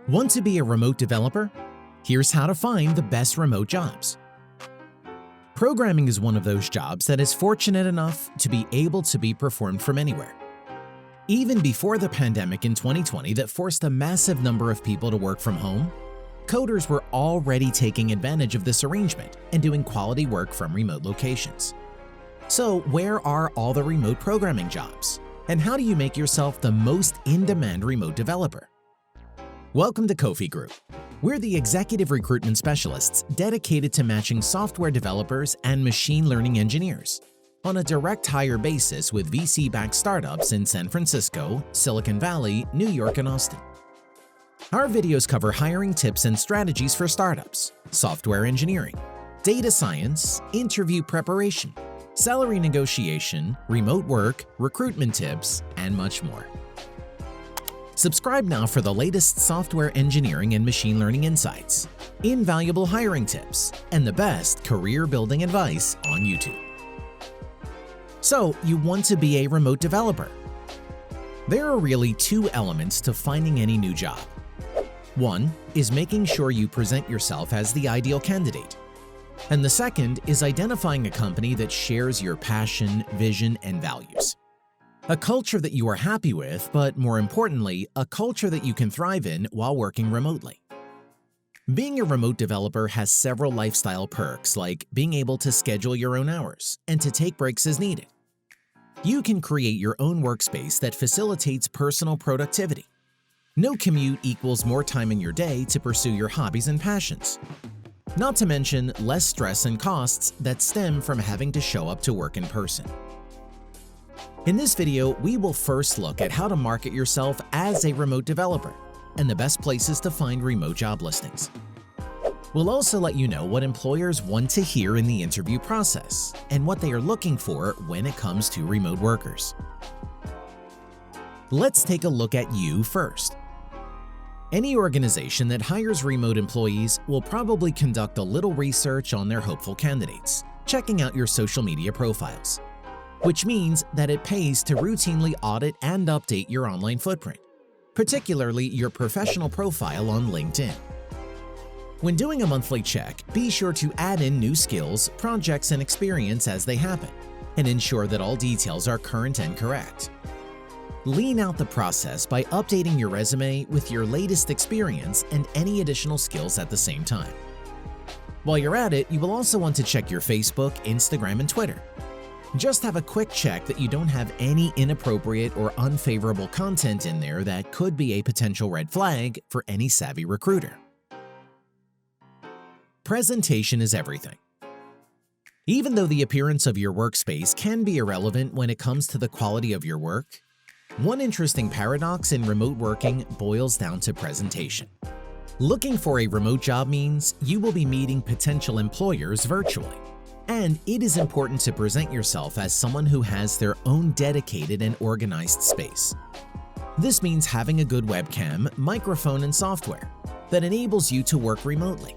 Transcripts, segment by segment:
Want to be a remote developer? Here's how to find the best remote jobs. Programming is one of those jobs that is fortunate enough to be able to be performed from anywhere. Even before the pandemic in 2020 that forced a massive number of people to work from home, coders were already taking advantage of this arrangement and doing quality work from remote locations. So where are all the remote programming jobs? And how do you make yourself the most in-demand remote developer? Welcome to Kofi Group. We're the executive recruitment specialists dedicated to matching software developers and machine learning engineers on a direct hire basis with VC-backed startups in San Francisco, Silicon Valley, New York, and Austin. Our videos cover hiring tips and strategies for startups, software engineering, data science, interview preparation, salary negotiation, remote work, recruitment tips, and much more. Subscribe now for the latest software engineering and machine learning insights, invaluable hiring tips, and the best career-building advice on YouTube. So, you want to be a remote developer? There are really two elements to finding any new job. One is making sure you present yourself as the ideal candidate. And the second is identifying a company that shares your passion, vision, and values. A culture that you are happy with, but more importantly, a culture that you can thrive in while working remotely. Being a remote developer has several lifestyle perks like being able to schedule your own hours and to take breaks as needed. You can create your own workspace that facilitates personal productivity. No commute equals more time in your day to pursue your hobbies and passions. Not to mention less stress and costs that stem from having to show up to work in person. In this video, we will first look at how to market yourself as a remote developer and the best places to find remote job listings. We'll also let you know what employers want to hear in the interview process and what they are looking for when it comes to remote workers. Let's take a look at you first. Any organization that hires remote employees will probably conduct a little research on their hopeful candidates, checking out your social media profiles, which means that it pays to routinely audit and update your online footprint, particularly your professional profile on LinkedIn. When doing a monthly check, be sure to add in new skills, projects, and experience as they happen, and ensure that all details are current and correct. Lean out the process by updating your resume with your latest experience and any additional skills at the same time. While you're at it, you will also want to check your Facebook, Instagram, and Twitter. Just have a quick check that you don't have any inappropriate or unfavorable content in there that could be a potential red flag for any savvy recruiter. Presentation is everything. Even though the appearance of your workspace can be irrelevant when it comes to the quality of your work, one interesting paradox in remote working boils down to presentation. Looking for a remote job means you will be meeting potential employers virtually. And it is important to present yourself as someone who has their own dedicated and organized space. This means having a good webcam, microphone, and software that enables you to work remotely.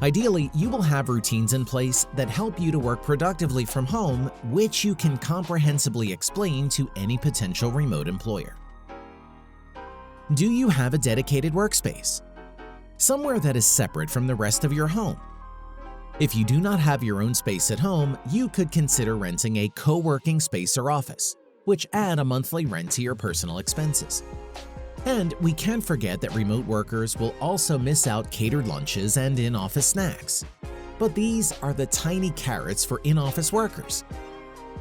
Ideally, you will have routines in place that help you to work productively from home, which you can comprehensively explain to any potential remote employer. Do you have a dedicated workspace? Somewhere that is separate from the rest of your home? If you do not have your own space at home, you could consider renting a co-working space or office, which add a monthly rent to your personal expenses. And we can't forget that remote workers will also miss out catered lunches and in-office snacks. But these are the tiny carrots for in-office workers.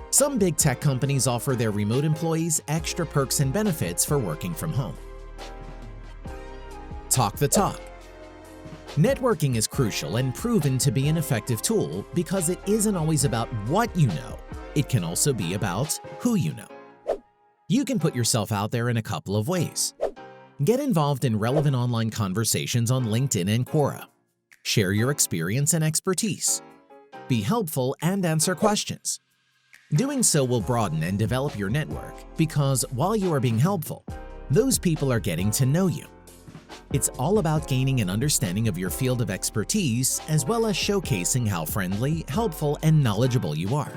Some big tech companies offer their remote employees extra perks and benefits for working from home. Talk the talk. Networking is crucial and proven to be an effective tool because it isn't always about what you know, it can also be about who you know. You can put yourself out there in a couple of ways. Get involved in relevant online conversations on LinkedIn and Quora. Share your experience and expertise. Be helpful and answer questions. Doing so will broaden and develop your network because while you are being helpful, those people are getting to know you. It's all about gaining an understanding of your field of expertise as well as showcasing how friendly, helpful, and knowledgeable you are.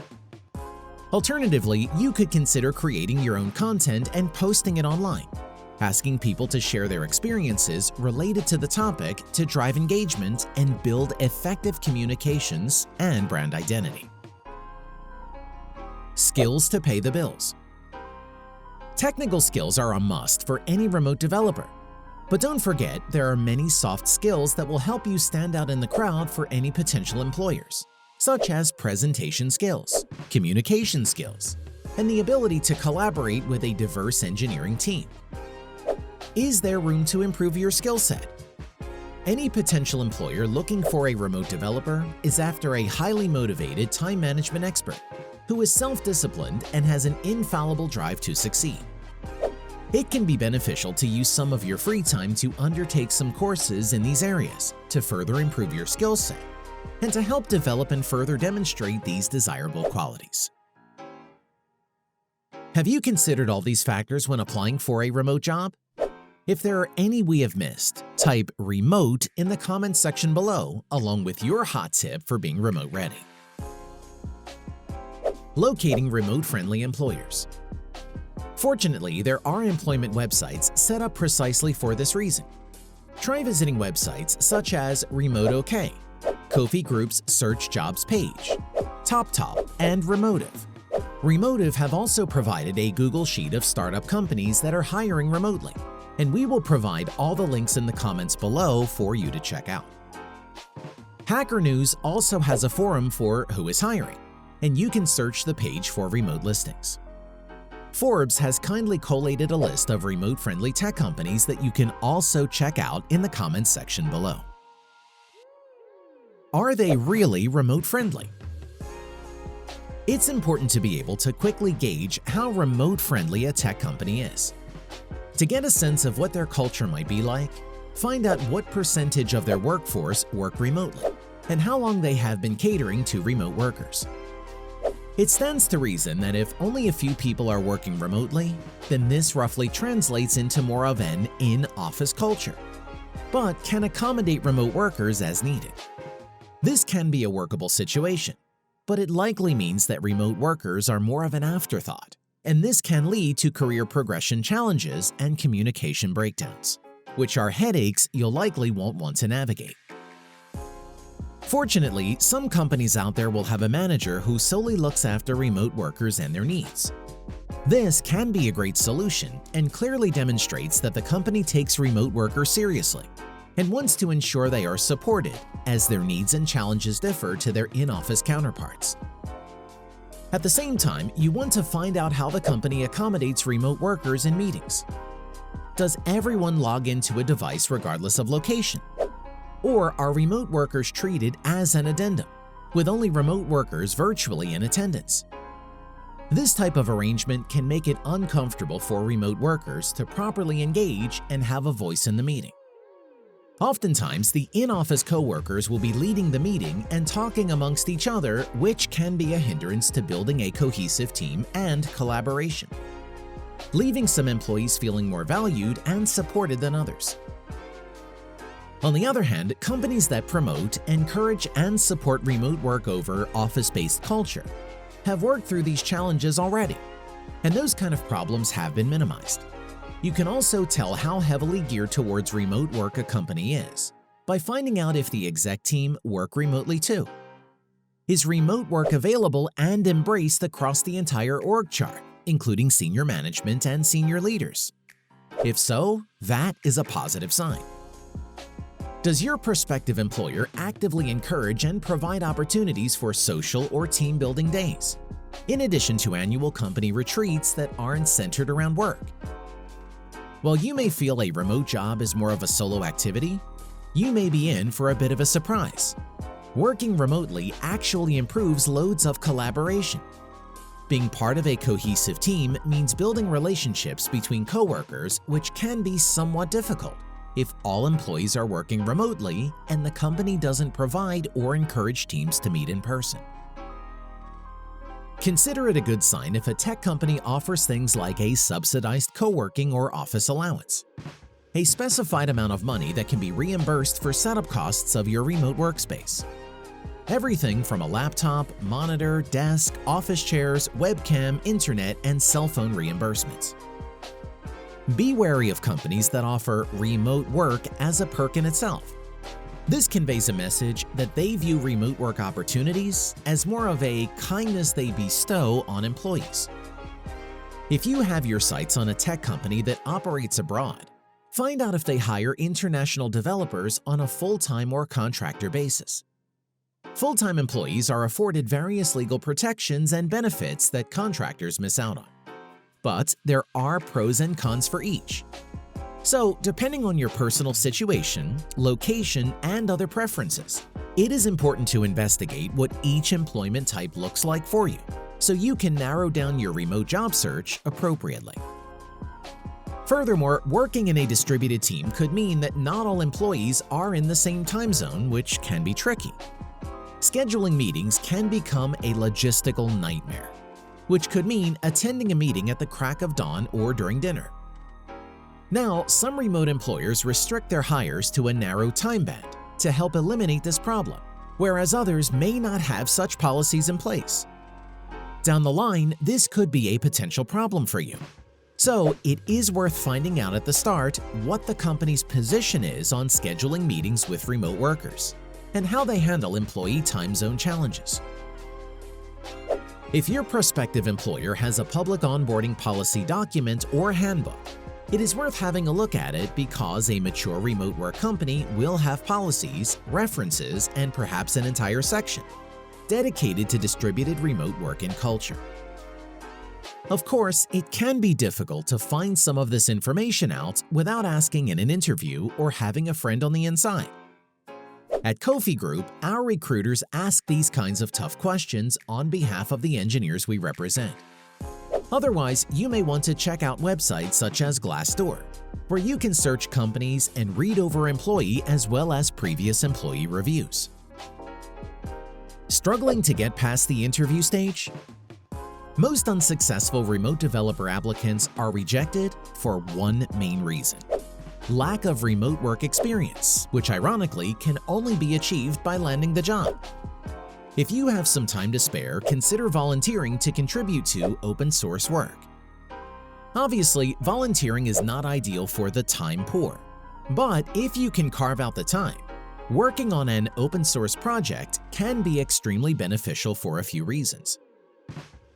Alternatively, you could consider creating your own content and posting it online. asking people to share their experiences related to the topic to drive engagement and build effective communications and brand identity. Skills to pay the bills. Technical skills are a must for any remote developer. But don't forget, there are many soft skills that will help you stand out in the crowd for any potential employers, such as presentation skills, communication skills, and the ability to collaborate with a diverse engineering team. Is there room to improve your skill set? Any potential employer looking for a remote developer is after a highly motivated time management expert who is self-disciplined and has an infallible drive to succeed. It can be beneficial to use some of your free time to undertake some courses in these areas to further improve your skill set and to help develop and further demonstrate these desirable qualities. Have you considered all these factors when applying for a remote job? If there are any we have missed, type "remote" in the comments section below along with your hot tip for being remote ready. Locating remote-friendly employers. Fortunately, there are employment websites set up precisely for this reason. Try visiting websites such as Remote OK, Kofi Group's Search Jobs page, TopTop, and Remotive. Remotive have also provided a Google Sheet of startup companies that are hiring remotely, and we will provide all the links in the comments below for you to check out. Hacker News also has a forum for who is hiring, and you can search the page for remote listings. Forbes has kindly collated a list of remote-friendly tech companies that you can also check out in the comments section below. Are they really remote-friendly? It's important to be able to quickly gauge how remote-friendly a tech company is. To get a sense of what their culture might be like, find out what percentage of their workforce work remotely and how long they have been catering to remote workers. It stands to reason that if only a few people are working remotely, then this roughly translates into more of an in-office culture, but can accommodate remote workers as needed. This can be a workable situation, but it likely means that remote workers are more of an afterthought, and this can lead to career progression challenges and communication breakdowns, which are headaches you'll likely won't want to navigate. Fortunately, some companies out there will have a manager who solely looks after remote workers and their needs. This can be a great solution and clearly demonstrates that the company takes remote workers seriously and wants to ensure they are supported as their needs and challenges differ to their in-office counterparts. At the same time, you want to find out how the company accommodates remote workers in meetings. Does everyone log into a device regardless of location? Or are remote workers treated as an addendum, with only remote workers virtually in attendance? This type of arrangement can make it uncomfortable for remote workers to properly engage and have a voice in the meeting. Oftentimes, the in-office coworkers will be leading the meeting and talking amongst each other, which can be a hindrance to building a cohesive team and collaboration, leaving some employees feeling more valued and supported than others. On the other hand, companies that promote, encourage, and support remote work over office-based culture have worked through these challenges already, and those kind of problems have been minimized. You can also tell how heavily geared towards remote work a company is by finding out if the exec team work remotely too. Is remote work available and embraced across the entire org chart, including senior management and senior leaders? If so, that is a positive sign. Does your prospective employer actively encourage and provide opportunities for social or team-building days, in addition to annual company retreats that aren't centered around work? While you may feel a remote job is more of a solo activity, you may be in for a bit of a surprise. Working remotely actually improves loads of collaboration. Being part of a cohesive team means building relationships between coworkers, which can be somewhat difficult if all employees are working remotely and the company doesn't provide or encourage teams to meet in person. Consider it a good sign if a tech company offers things like a subsidized co-working or office allowance, a specified amount of money that can be reimbursed for setup costs of your remote workspace. Everything from a laptop, monitor, desk, office chairs, webcam, internet, and cell phone reimbursements. Be wary of companies that offer remote work as a perk in itself. This conveys a message that they view remote work opportunities as more of a kindness they bestow on employees. If you have your sights on a tech company that operates abroad, find out if they hire international developers on a full-time or contractor basis. Full-time employees are afforded various legal protections and benefits that contractors miss out on. But there are pros and cons for each. So, depending on your personal situation, location, and other preferences, it is important to investigate what each employment type looks like for you, so you can narrow down your remote job search appropriately. Furthermore, working in a distributed team could mean that not all employees are in the same time zone, which can be tricky. Scheduling meetings can become a logistical nightmare, which could mean attending a meeting at the crack of dawn or during dinner. Now, some remote employers restrict their hires to a narrow time band to help eliminate this problem, whereas others may not have such policies in place. Down the line, this could be a potential problem for you. So, it is worth finding out at the start what the company's position is on scheduling meetings with remote workers and how they handle employee time zone challenges. If your prospective employer has a public onboarding policy document or handbook, it is worth having a look at it because a mature remote work company will have policies, references, and perhaps an entire section dedicated to distributed remote work and culture. Of course, it can be difficult to find some of this information out without asking in an interview or having a friend on the inside. At Kofi Group, our recruiters ask these kinds of tough questions on behalf of the engineers we represent. Otherwise, you may want to check out websites such as Glassdoor, where you can search companies and read over employee as well as previous employee reviews. Struggling to get past the interview stage? Most unsuccessful remote developer applicants are rejected for one main reason: lack of remote work experience, which ironically can only be achieved by landing the job. If you have some time to spare, consider volunteering to contribute to open source work. Obviously, volunteering is not ideal for the time poor, but if you can carve out the time, working on an open source project can be extremely beneficial for a few reasons.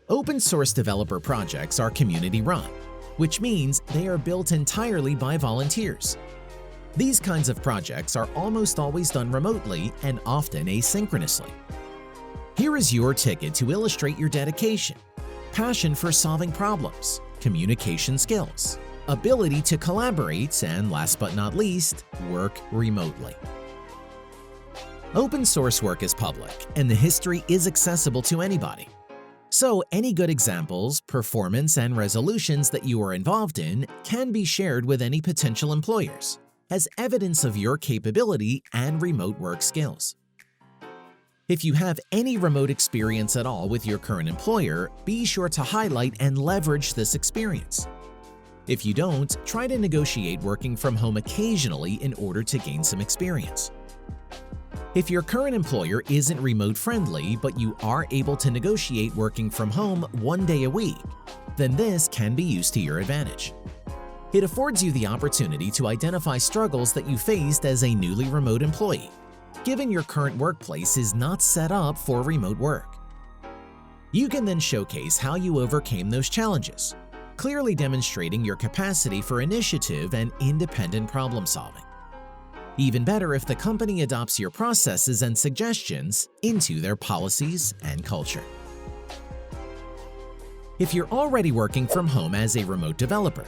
Open source developer projects are community run, which means they are built entirely by volunteers. These kinds of projects are almost always done remotely and often asynchronously. Here is your ticket to illustrate your dedication, passion for solving problems, communication skills, ability to collaborate, and last but not least, work remotely. Open source work is public, and the history is accessible to anybody. So any good examples, performance, and resolutions that you are involved in can be shared with any potential employers as evidence of your capability and remote work skills. If you have any remote experience at all with your current employer, be sure to highlight and leverage this experience. If you don't, try to negotiate working from home occasionally in order to gain some experience. If your current employer isn't remote friendly, but you are able to negotiate working from home one day a week, then this can be used to your advantage. It affords you the opportunity to identify struggles that you faced as a newly remote employee, given your current workplace is not set up for remote work. You can then showcase how you overcame those challenges, clearly demonstrating your capacity for initiative and independent problem solving. Even better if the company adopts your processes and suggestions into their policies and culture. If you're already working from home as a remote developer,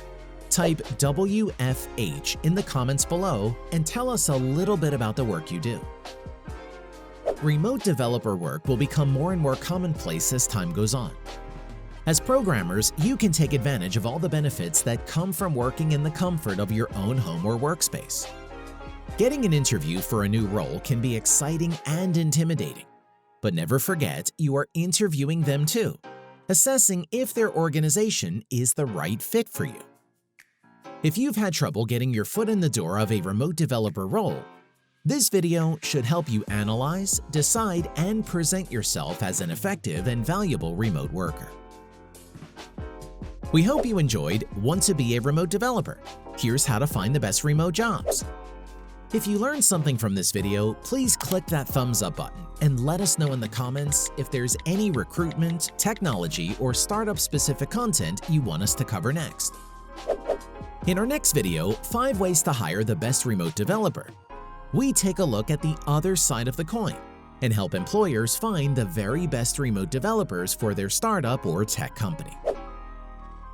type WFH in the comments below and tell us a little bit about the work you do. Remote developer work will become more and more commonplace as time goes on. As programmers, you can take advantage of all the benefits that come from working in the comfort of your own home or workspace. Getting an interview for a new role can be exciting and intimidating, but never forget you are interviewing them too, assessing if their organization is the right fit for you. If you've had trouble getting your foot in the door of a remote developer role, this video should help you analyze, decide, and present yourself as an effective and valuable remote worker. We hope you enjoyed Want to be a remote developer? Here's how to find the best remote jobs. If you learned something from this video, please click that thumbs up button and let us know in the comments if there's any recruitment, technology, or startup-specific content you want us to cover next. In our next video, 5 ways to hire the best remote developer, we take a look at the other side of the coin and help employers find the very best remote developers for their startup or tech company.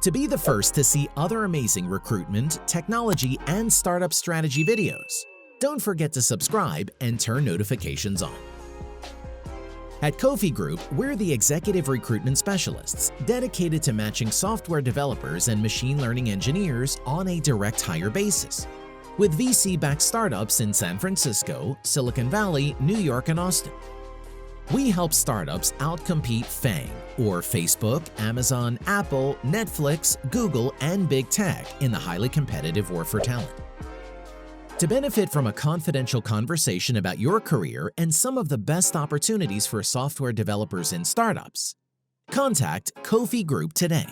To be the first to see other amazing recruitment, technology, and startup strategy videos, don't forget to subscribe and turn notifications on. At Kofi Group, we're the executive recruitment specialists dedicated to matching software developers and machine learning engineers on a direct hire basis, with VC-backed startups in San Francisco, Silicon Valley, New York, and Austin. We help startups outcompete FAANG, or Facebook, Amazon, Apple, Netflix, Google, and Big Tech in the highly competitive war for talent. To benefit from a confidential conversation about your career and some of the best opportunities for software developers and startups, contact Kofi Group today.